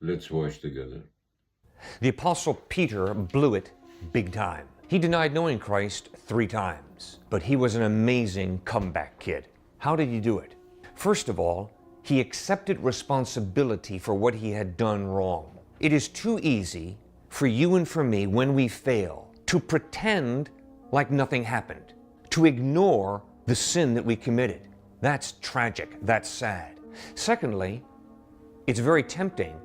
Let's watch together. The Apostle Peter blew it big time. He denied knowing Christ 3 times, but he was an amazing comeback kid. How did he do it? First of all, he accepted responsibility for what he had done wrong. It is too easy for you and for me, when we fail, to pretend like nothing happened, to ignore the sin that we committed. That's tragic, that's sad. Secondly, it's very tempting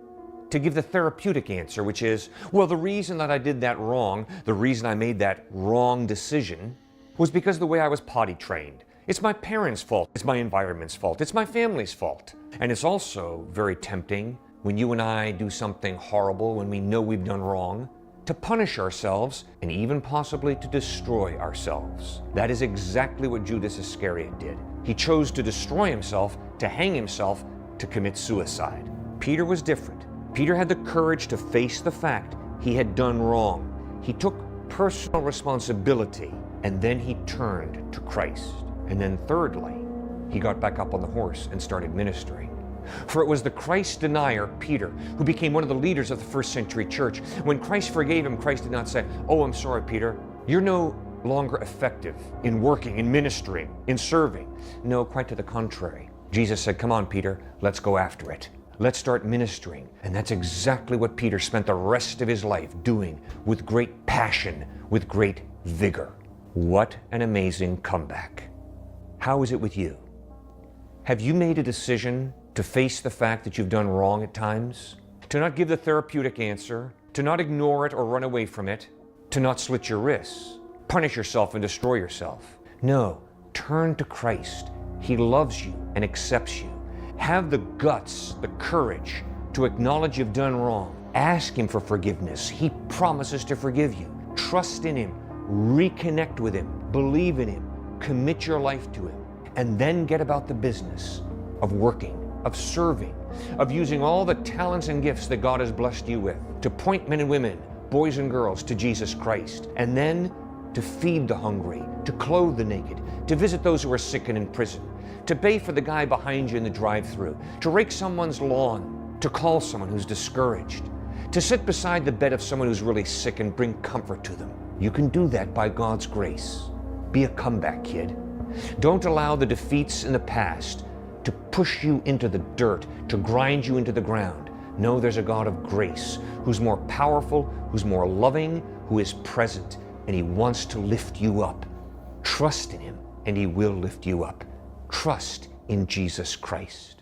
to give the therapeutic answer, which is, well, the reason that I did that wrong, the reason I made that wrong decision, was because of the way I was potty trained. It's my parents' fault, it's my environment's fault, it's my family's fault. And it's also very tempting when you and I do something horrible, when we know we've done wrong, to punish ourselves and even possibly to destroy ourselves. That is exactly what Judas Iscariot did. He chose to destroy himself, to hang himself, to commit suicide. Peter was different. Peter had the courage to face the fact he had done wrong. He took personal responsibility, and then he turned to Christ. And then thirdly, he got back up on the horse and started ministering. For it was the Christ denier, Peter, who became one of the leaders of the first century church. When Christ forgave him, Christ did not say, "Oh, I'm sorry, Peter. You're no longer effective in working, in ministering, in serving." No, quite to the contrary. Jesus said, "Come on, Peter, let's go after it. Let's start ministering." And that's exactly what Peter spent the rest of his life doing, with great passion, with great vigor. What an amazing comeback. How is it with you? Have you made a decision to face the fact that you've done wrong at times? To not give the therapeutic answer, to not ignore it or run away from it, to not slit your wrists, punish yourself and destroy yourself. No, turn to Christ. He loves you and accepts you. Have the guts, the courage to acknowledge you've done wrong. Ask Him for forgiveness. He promises to forgive you. Trust in Him. Reconnect with Him. Believe in Him. Commit your life to Him. And then get about the business of working, of serving, of using all the talents and gifts that God has blessed you with to point men and women, boys and girls, to Jesus Christ. And then to feed the hungry, to clothe the naked, to visit those who are sick and in prison, to pay for the guy behind you in the drive-thru, to rake someone's lawn, to call someone who's discouraged, to sit beside the bed of someone who's really sick and bring comfort to them. You can do that by God's grace. Be a comeback kid. Don't allow the defeats in the past to push you into the dirt, to grind you into the ground. No, there's a God of grace who's more powerful, who's more loving, who is present, and He wants to lift you up. Trust in Him, and He will lift you up. Trust in Jesus Christ.